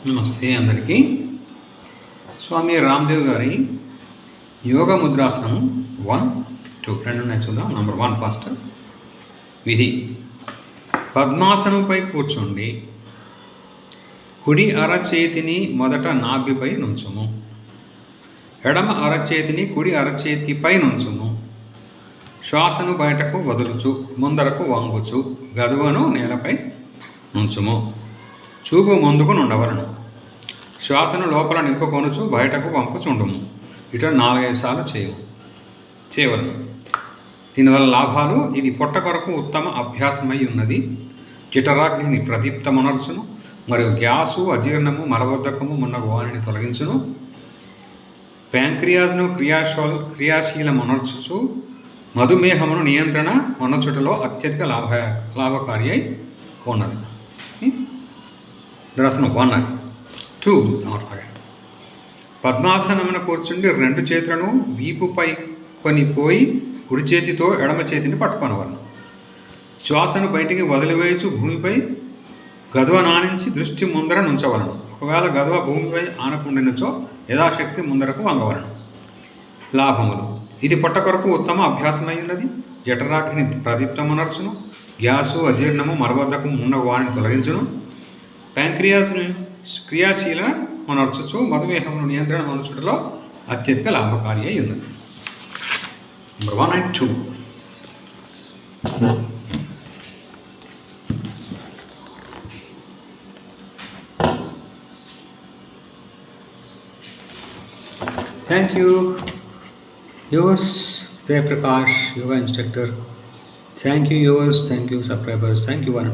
నమస్తే అందరికీ. స్వామి రామ్దేవ్ గారి యోగ ముద్రాసనం 1, 2 రెండు ఉన్నాయి చూద్దాం. నంబర్ 1 ఫస్ట్ విధి. పద్మాసనంపై కూర్చోండి. కుడి అరచేతిని మొదట నాభిపై నుంచుము. ఎడమ అరచేతిని కుడి అరచేతిపై నుంచుము. శ్వాసను బయటకు వదులుచు ముందరకు వంగుచు గదువను నేలపై నుంచుము. చూపు ముందుకు నుండవలను. శ్వాసను లోపల నింపుకొనుచు బయటకు పంపుచుండుము. ఇటు 4-5 సార్లు చేయవలను. దీనివల్ల లాభాలు: ఇది పొట్ట కొరకు ఉత్తమ అభ్యాసమై ఉన్నది. జఠరాగ్నిని ప్రదీప్తమనర్చును, మరియు గ్యాసు, అజీర్ణము, మలబద్ధకము మున్నగు వానిని తొలగించును. ప్యాంక్రియాస్ను క్రియాశీలమనర్చుచు మధుమేహమును నియంత్రణ మనచుటలో అత్యధిక లాభకారి అయి ఉన్నది. ముద్రాసనం 1. 2 అట్లాగే. పద్మాసనమున కూర్చుండి 2 చేతులను వీపుపై కొనిపోయి కుడి చేతితో ఎడమ చేతిని పట్టుకొనవలను. శ్వాసను బయటికి వదిలివేయచు భూమిపై గదువ నానించి దృష్టి ముందర నుంచవలను. ఒకవేళ గదువ భూమిపై ఆనకుండినచో యథాశక్తి ముందరకు వంగవలను. లాభములు: ఇది పొట్ట కొరకు ఉత్తమ అభ్యాసమై ఉన్నది. జఠరాగ్ని ప్రదీప్తమనర్చును, గ్యాసు, అజీర్ణము, మలబద్ధకము ఉన్న వారిని తొలగించును. ప్యాంక్రియాస్ను క్రియాశీల మనర్చుచు మధుమేహమును నియంత్రణ మనచుటలో అత్యధిక లాభకారి అయి ఉన్నది. Number 1 and 2. Thank you. Yours, Jay Prakash, yoga instructor. Thank you, yours. Thank you, subscribers. Thank you, one.